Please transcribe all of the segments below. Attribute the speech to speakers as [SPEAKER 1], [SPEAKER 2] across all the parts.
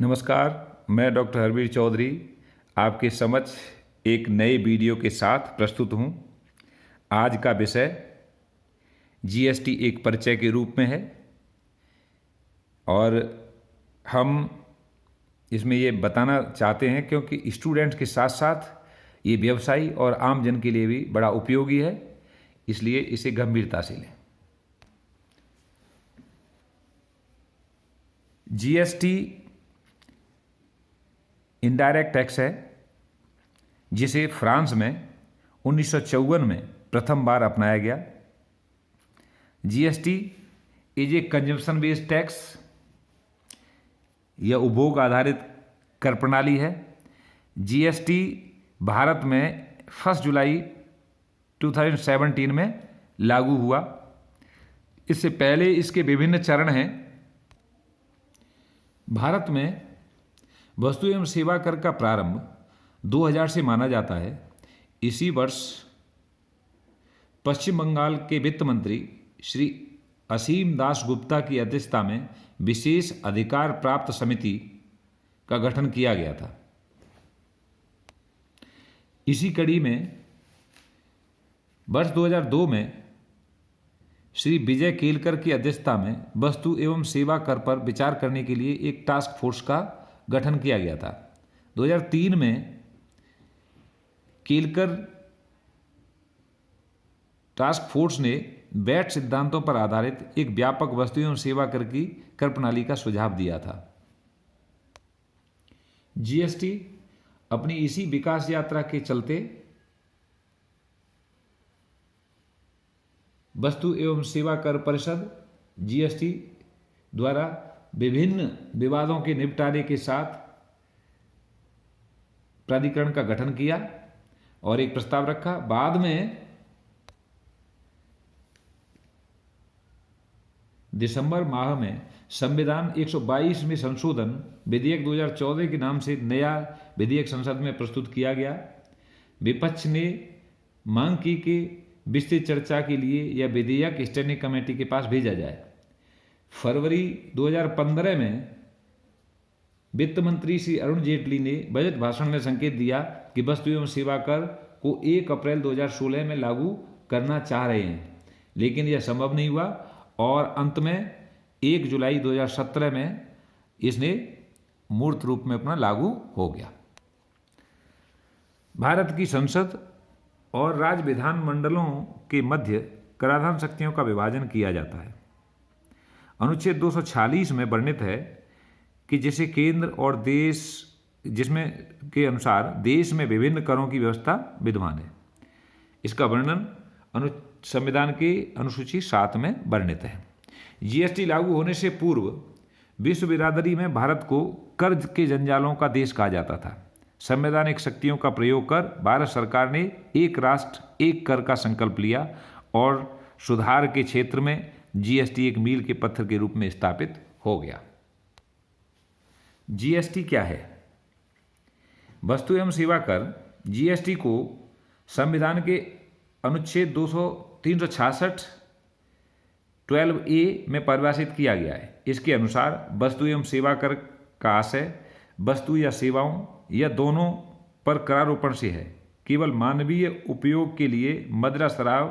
[SPEAKER 1] नमस्कार, मैं डॉक्टर हरवीर चौधरी आपके समक्ष एक नए वीडियो के साथ प्रस्तुत हूँ। आज का विषय जीएसटी एक परिचय के रूप में है और हम इसमें ये बताना चाहते हैं क्योंकि स्टूडेंट्स के साथ साथ ये व्यवसायी और आम जन के लिए भी बड़ा उपयोगी है, इसलिए इसे गंभीरता से लें। जीएसटी इनडायरेक्ट टैक्स है जिसे फ्रांस में 1954 में प्रथम बार अपनाया गया। GST is a consumption based tax, यह उपभोग आधारित कर प्रणाली है। जीएसटी भारत में 1 जुलाई 2017 में लागू हुआ। इससे पहले इसके विभिन्न चरण हैं। भारत में वस्तु एवं सेवा कर का प्रारंभ 2000 से माना जाता है। इसी वर्ष पश्चिम बंगाल के वित्त मंत्री श्री असीम दास गुप्ता की अध्यक्षता में विशेष अधिकार प्राप्त समिति का गठन किया गया था। इसी कड़ी में वर्ष 2002 में श्री विजय केलकर की अध्यक्षता में वस्तु एवं सेवा कर पर विचार करने के लिए एक टास्क फोर्स का गठन किया गया था। 2003 में केलकर टास्क फोर्स ने वैट सिद्धांतों पर आधारित एक व्यापक वस्तु एवं सेवा कर की कर प्रणाली का सुझाव दिया था। जीएसटी अपनी इसी विकास यात्रा के चलते वस्तु एवं सेवा कर परिषद जीएसटी द्वारा विभिन्न विवादों के निपटारे के साथ प्राधिकरण का गठन किया और एक प्रस्ताव रखा। बाद में दिसंबर माह में संविधान 122 में संशोधन विधेयक 2014 के नाम से नया विधेयक संसद में प्रस्तुत किया गया। विपक्ष ने मांग की कि विस्तृत चर्चा के लिए यह विधेयक स्टैंडिंग कमेटी के पास भेजा जाए। फरवरी 2015 में वित्त मंत्री श्री अरुण जेटली ने बजट भाषण में संकेत दिया कि वस्तु एवं सेवा कर को 1 अप्रैल 2016 में लागू करना चाह रहे हैं, लेकिन यह संभव नहीं हुआ और अंत में 1 जुलाई 2017 में इसने मूर्त रूप में अपना लागू हो गया। भारत की संसद और राज्य विधान मंडलों के मध्य कराधान शक्तियों का विभाजन किया जाता है। अनुच्छेद 246 में वर्णित है कि जिसे केंद्र और देश जिसमें के अनुसार देश में विभिन्न करों की व्यवस्था विद्यमान है। इसका वर्णन संविधान की अनुसूची 7 में वर्णित है। जीएसटी लागू होने से पूर्व विश्व बिरादरी में भारत को कर के जंजालों का देश कहा जाता था। संवैधानिक शक्तियों का प्रयोग कर भारत सरकार ने एक राष्ट्र एक कर का संकल्प लिया और सुधार के क्षेत्र में जीएसटी एक मील के पत्थर के रूप में स्थापित हो गया। जीएसटी क्या है? वस्तु एवं सेवा कर जीएसटी को संविधान के अनुच्छेद 366 12A में परिभाषित किया गया है। इसके अनुसार वस्तु एवं सेवा कर का आशय वस्तु या सेवाओं या दोनों पर करारोपण से है, केवल मानवीय उपयोग के लिए मदिरा शराब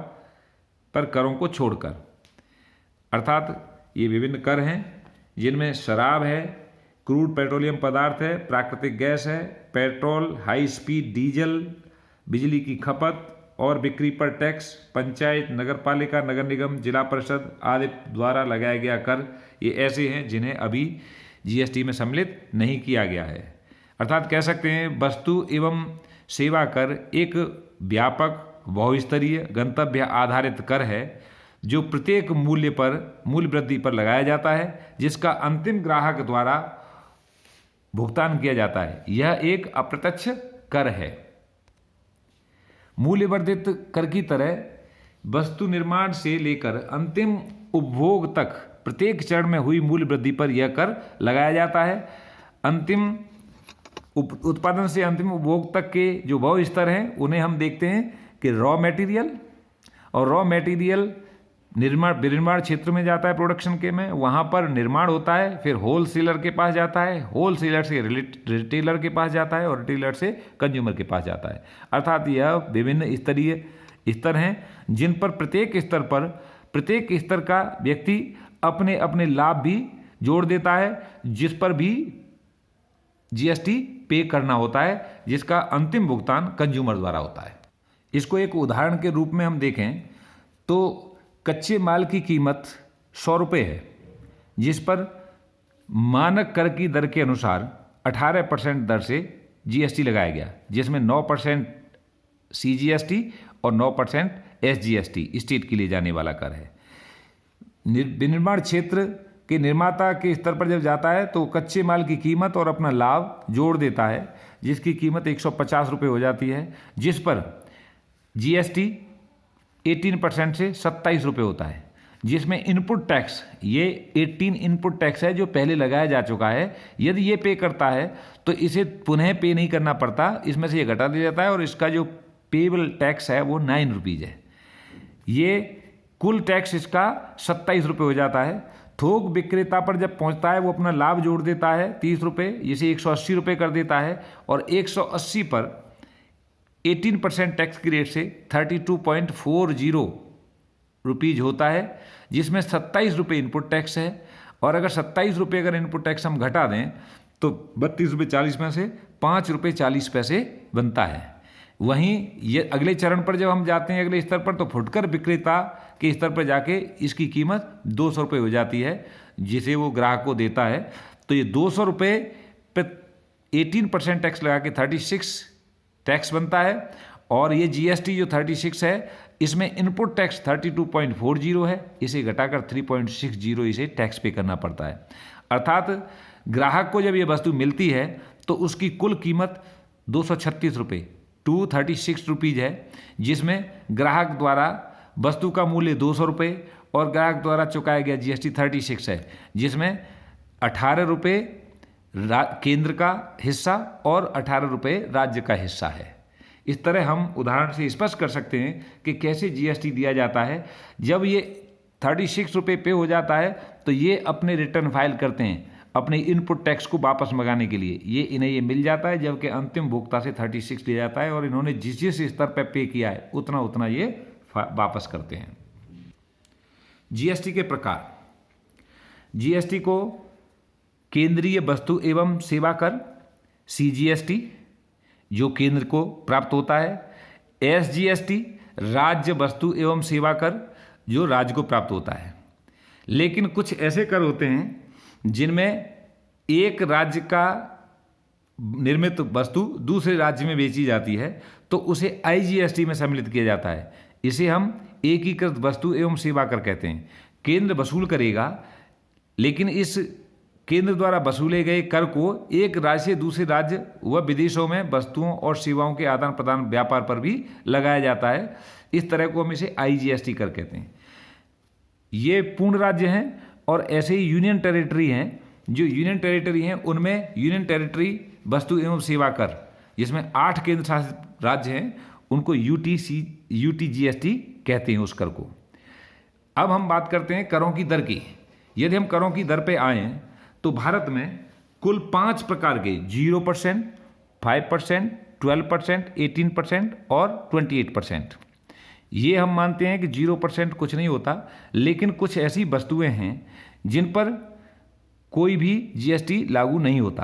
[SPEAKER 1] पर करों को छोड़कर। अर्थात ये विभिन्न कर हैं जिनमें शराब है, क्रूड पेट्रोलियम पदार्थ है, प्राकृतिक गैस है, पेट्रोल, हाई स्पीड डीजल, बिजली की खपत और बिक्री पर टैक्स, पंचायत, नगरपालिका, नगर निगम, जिला परिषद आदि द्वारा लगाया गया कर ये ऐसे हैं जिन्हें अभी जीएसटी में सम्मिलित नहीं किया गया है। अर्थात कह सकते हैं वस्तु एवं सेवा कर एक व्यापक बहुस्तरीय गंतव्य आधारित कर है जो प्रत्येक मूल्य वृद्धि पर लगाया जाता है, जिसका अंतिम ग्राहक द्वारा भुगतान किया जाता है। यह एक अप्रत्यक्ष कर है। मूल्य वर्धित कर की तरह वस्तु निर्माण से लेकर अंतिम उपभोग तक प्रत्येक चरण में हुई मूल्य वृद्धि पर यह कर लगाया जाता है। अंतिम उत्पादन से अंतिम उपभोग तक के जो बहु स्तर हैं उन्हें हम देखते हैं कि रॉ मटेरियल और रॉ मटेरियल विनिर्माण क्षेत्र में जाता है प्रोडक्शन के में, वहाँ पर निर्माण होता है, फिर होल सेलर के पास जाता है, होल सेलर से रिटेलर के पास जाता है और रिटेलर से कंज्यूमर के पास जाता है। अर्थात यह विभिन्न स्तरीय स्तर हैं जिन पर प्रत्येक स्तर का व्यक्ति अपने अपने लाभ भी जोड़ देता है, जिस पर भी जीएसटी पे करना होता है, जिसका अंतिम भुगतान कंज्यूमर द्वारा होता है। इसको एक उदाहरण के रूप में हम देखें तो कच्चे माल की कीमत 100 रुपये है, जिस पर मानक कर की दर के अनुसार 18% दर से जीएसटी लगाया गया, जिसमें 9% सीजीएसटी और 9% एसजीएसटी स्टेट के लिए जाने वाला कर है। विनिर्माण क्षेत्र के निर्माता के स्तर पर जब जाता है तो कच्चे माल की कीमत और अपना लाभ जोड़ देता है, जिसकी कीमत 150 रुपये हो जाती है, जिस पर जीएसटी 18% से 27 रुपये होता है, जिसमें इनपुट टैक्स, ये 18 इनपुट टैक्स है जो पहले लगाया जा चुका है। यदि ये पे करता है तो इसे पुनः पे नहीं करना पड़ता, इसमें से ये घटा दिया जाता है और इसका जो पेबल टैक्स है वो 9 रुपीज़ है। ये कुल टैक्स इसका 27 रुपये हो जाता है। थोक विक्रेता पर जब पहुंचता है वो अपना लाभ जोड़ देता है 30 रुपये, जिसे 180 रुपये कर देता है और 180 पर 18% टैक्स की रेट से 32.40 रुपीज़ होता है, जिसमें 27 रुपये इनपुट टैक्स है। और अगर 27 रुपये अगर इनपुट टैक्स हम घटा दें तो 32 रुपये 40 पैसे 5 रुपये 40 पैसे बनता है। वहीं ये अगले चरण पर जब हम जाते हैं अगले स्तर पर, तो फुटकर विक्रेता के स्तर पर जाके इसकी कीमत 200 रुपये हो जाती है, जिसे वो ग्राहक को देता है। तो ये 200 रुपये पर 18% टैक्स लगा के 36 टैक्स बनता है। और ये जीएसटी जो 36 है, इसमें इनपुट टैक्स 32.40 है, इसे घटाकर 3.60 इसे टैक्स पे करना पड़ता है। अर्थात ग्राहक को जब ये वस्तु मिलती है तो उसकी कुल कीमत 236 रुपये 236 रुपीज़ है, जिसमें ग्राहक द्वारा वस्तु का मूल्य 200 रुपये और ग्राहक द्वारा चुकाया गया जीएसटी 36 है, जिसमें 18 रुपये केंद्र का हिस्सा और 18 रुपये राज्य का हिस्सा है। इस तरह हम उदाहरण से स्पष्ट कर सकते हैं कि कैसे जीएसटी दिया जाता है। जब ये 36 रुपये पे हो जाता है तो ये अपने रिटर्न फाइल करते हैं अपने इनपुट टैक्स को वापस मंगाने के लिए। इन्हें ये मिल जाता है, जबकि अंतिम भुगता से 36 लिया जाता है और इन्होंने जिस जिस स्तर पर पे किया है उतना उतना ये वापस करते हैं। जीएसटी के प्रकार। जीएसटी को केंद्रीय वस्तु एवं सेवा कर सीजीएसटी जो केंद्र को प्राप्त होता है, एसजीएसटी राज्य वस्तु एवं सेवा कर जो राज्य को प्राप्त होता है। लेकिन कुछ ऐसे कर होते हैं जिनमें एक राज्य का निर्मित वस्तु दूसरे राज्य में बेची जाती है तो उसे आईजीएसटी में सम्मिलित किया जाता है। इसे हम एकीकृत वस्तु एवं सेवा कर कहते हैं। केंद्र वसूल करेगा, लेकिन इस केंद्र द्वारा वसूले गए कर को एक राज्य से दूसरे राज्य व विदेशों में वस्तुओं और सेवाओं के आदान प्रदान व्यापार पर भी लगाया जाता है। इस तरह को हम इसे आईजीएसटी कर कहते हैं। ये पूर्ण राज्य हैं और ऐसे ही यूनियन टेरिटरी हैं। जो यूनियन टेरिटरी हैं उनमें यूनियन टेरिटरी वस्तु एवं सेवा कर, जिसमें 8 केंद्र शासित राज्य हैं, उनको यूटीजीएसटी कहते हैं उस कर को। अब हम बात करते हैं करों की दर की। यदि हम करों की दर पे आएँ तो भारत में कुल 5 प्रकार के 0%, 5%, 12%, 18% और 28%। ये हम मानते हैं कि 0% कुछ नहीं होता, लेकिन कुछ ऐसी वस्तुएं हैं जिन पर कोई भी जीएसटी लागू नहीं होता,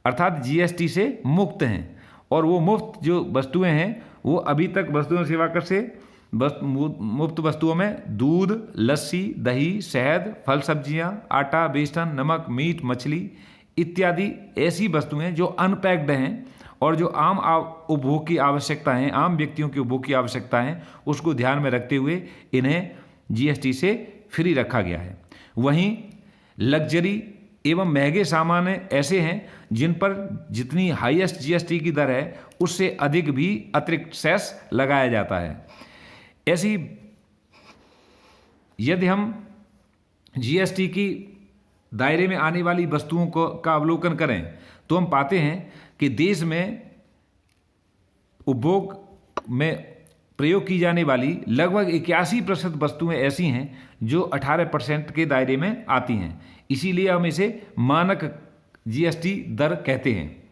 [SPEAKER 1] अर्थात जीएसटी से मुक्त हैं। और वो मुफ्त जो वस्तुएं हैं वो अभी तक वस्तु एवं सेवा कर से मुफ्त वस्तुओं में दूध, लस्सी, दही, शहद, फल सब्जियां, आटा, बेसन, नमक, मीट, मछली इत्यादि ऐसी वस्तुएं जो अनपैक्ड हैं और जो आम उपभोग की आवश्यकता है, आम व्यक्तियों की उपभोग की आवश्यकता है, उसको ध्यान में रखते हुए इन्हें जीएसटी से फ्री रखा गया है। वहीं लग्जरी एवं महंगे सामान ऐसे हैं जिन पर जितनी हाईएस्ट जीएसटी की दर है उससे अधिक भी अतिरिक्त सेस लगाया जाता है। ऐसी यदि हम जीएसटी की दायरे में आने वाली वस्तुओं का अवलोकन करें तो हम पाते हैं कि देश में उपभोग में प्रयोग की जाने वाली लगभग 81% वस्तुएं ऐसी हैं जो 18% के दायरे में आती हैं, इसीलिए हम इसे मानक जीएसटी दर कहते हैं।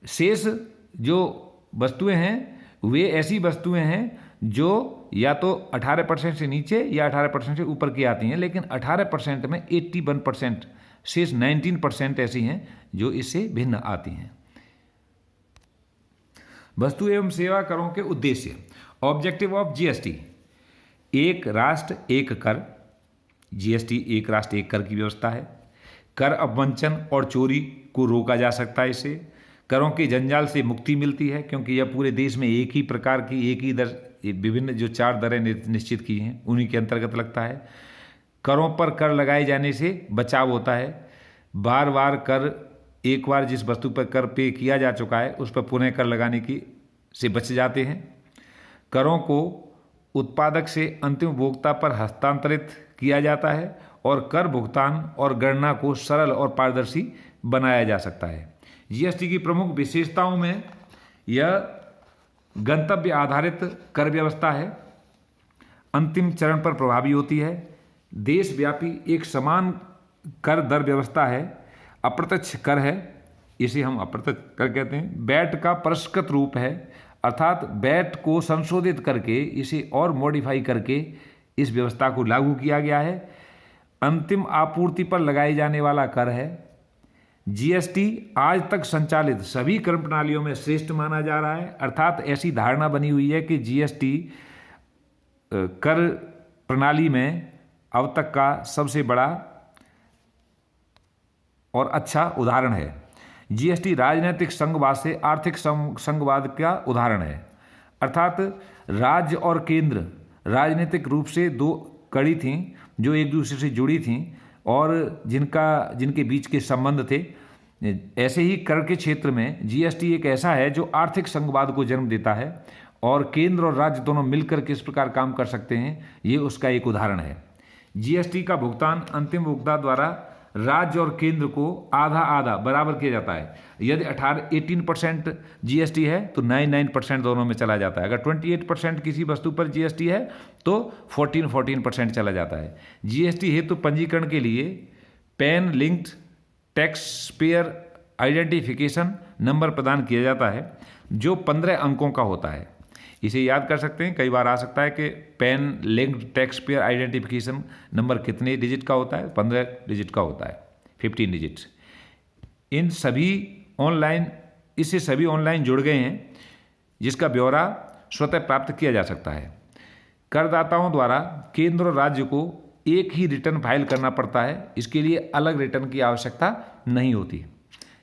[SPEAKER 1] शेष जो वस्तुएं हैं वे ऐसी वस्तुएं हैं जो या तो 18% से नीचे या 18% से ऊपर की आती हैं, लेकिन 18% में 81%, शेष 19% ऐसी हैं जो इससे भिन्न आती हैं। वस्तु एवं सेवा करों के उद्देश्य। Objective of GST. एक राष्ट्र एक कर। जीएसटी एक राष्ट्र एक कर की व्यवस्था है। कर अवंचन और चोरी को रोका जा सकता है इससे। करों के जंजाल से मुक्ति मिलती है क्योंकि यह पूरे देश में एक ही प्रकार की एक ही दर, विभिन्न जो 4 दरें निश्चित की हैं उन्हीं के अंतर्गत लगता है। करों पर कर लगाए जाने से बचाव होता है। बार बार कर, एक बार जिस वस्तु पर कर पे किया जा चुका है उस पर पुनः कर लगाने की से बच जाते हैं। करों को उत्पादक से अंतिम उपभोक्ता पर हस्तांतरित किया जाता है और कर भुगतान और गणना को सरल और पारदर्शी बनाया जा सकता है। जीएसटी की प्रमुख विशेषताओं में यह गंतव्य आधारित कर व्यवस्था है, अंतिम चरण पर प्रभावी होती है, देशव्यापी एक समान कर दर व्यवस्था है, अप्रत्यक्ष कर है, इसे हम अप्रत्यक्ष कर कहते हैं, वैट का परिष्कृत रूप है, अर्थात वैट को संशोधित करके इसे और मॉडिफाई करके इस व्यवस्था को लागू किया गया है, अंतिम आपूर्ति पर लगाए जाने वाला कर है। जीएसटी आज तक संचालित सभी कर प्रणालियों में श्रेष्ठ माना जा रहा है, अर्थात ऐसी धारणा बनी हुई है कि जीएसटी कर प्रणाली में अब तक का सबसे बड़ा और अच्छा उदाहरण है। जीएसटी राजनीतिक संघवाद से आर्थिक संघवाद का उदाहरण है, अर्थात राज्य और केंद्र राजनीतिक रूप से 2 कड़ी थीं जो एक दूसरे से जुड़ी थीं और जिनके बीच के संबंध थे। ऐसे ही कर के क्षेत्र में जीएसटी एक ऐसा है जो आर्थिक संघवाद को जन्म देता है और केंद्र और राज्य दोनों मिलकर किस प्रकार काम कर सकते हैं, ये उसका एक उदाहरण है। जीएसटी का भुगतान अंतिम उपभोक्ता द्वारा राज्य और केंद्र को आधा आधा बराबर किया जाता है। यदि 18% जीएसटी है तो 99% दोनों में चला जाता है। अगर 28% किसी वस्तु पर जीएसटी है तो 14% चला जाता है। जीएसटी हेतु पंजीकरण के लिए pan linked tax payer identification number प्रदान किया जाता है जो 15 अंकों का होता है। इसे याद कर सकते हैं, कई बार आ सकता है कि pan linked tax payer identification number कितने डिजिट का होता है, 15 डिजिट का होता है, 15 डिजिट्स। इससे सभी ऑनलाइन जुड़ गए हैं जिसका ब्यौरा स्वतः प्राप्त किया जा सकता है। करदाताओं द्वारा केंद्र और राज्य को एक ही रिटर्न फाइल करना पड़ता है, इसके लिए अलग रिटर्न की आवश्यकता नहीं होती।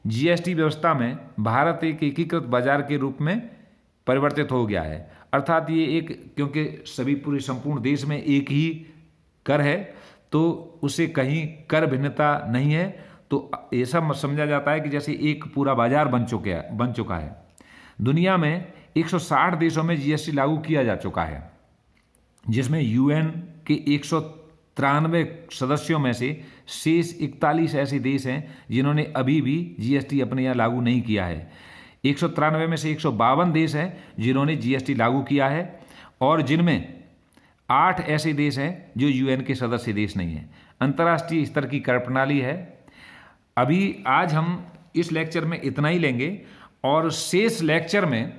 [SPEAKER 1] जीएसटी व्यवस्था में भारत एक एकीकृत बाजार के रूप में परिवर्तित हो गया है, अर्थात ये एक, क्योंकि सभी पूरे संपूर्ण देश में एक ही कर है तो उससे कहीं कर भिन्नता नहीं है, तो ऐसा समझा जाता है कि जैसे एक पूरा बाजार बन चुका है। दुनिया में 160 देशों में जीएसटी लागू किया जा चुका है, जिसमें यूएन के 193 सदस्यों में से शेष 41 ऐसे देश हैं जिन्होंने अभी भी जीएसटी अपने यहाँ लागू नहीं किया है। 193 में से 152 देश हैं जिन्होंने जीएसटी लागू किया है और जिनमें 8 ऐसे देश हैं जो यूएन के सदस्य देश नहीं हैं। अंतर्राष्ट्रीय स्तर की कर प्रणाली है। अभी आज हम इस लेक्चर में इतना ही लेंगे और शेष लेक्चर में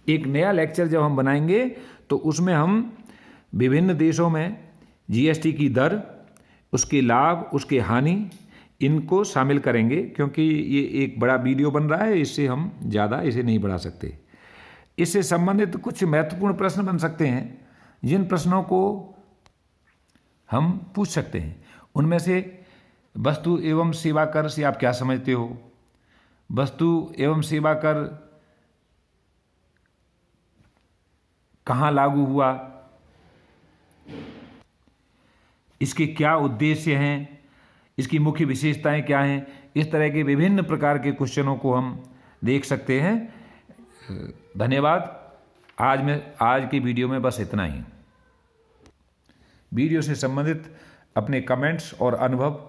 [SPEAKER 1] एक नया लेक्चर जब हम बनाएंगे तो उसमें हम विभिन्न देशों में जीएसटी की दर, उसके लाभ, उसके हानि, इनको शामिल करेंगे, क्योंकि ये एक बड़ा वीडियो बन रहा है, इससे हम ज़्यादा इसे नहीं बढ़ा सकते। इससे संबंधित कुछ महत्वपूर्ण प्रश्न बन सकते हैं जिन प्रश्नों को हम पूछ सकते हैं। उनमें से वस्तु एवं सेवा कर से आप क्या समझते हो, वस्तु एवं सेवा कर कहाँ लागू हुआ, इसके क्या उद्देश्य हैं, इसकी मुख्य विशेषताएं क्या हैं, इस तरह के विभिन्न प्रकार के क्वेश्चनों को हम देख सकते हैं। धन्यवाद। आज के वीडियो में बस इतना ही। वीडियो से संबंधित अपने कमेंट्स और अनुभव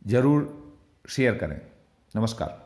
[SPEAKER 1] जरूर शेयर करें। नमस्कार।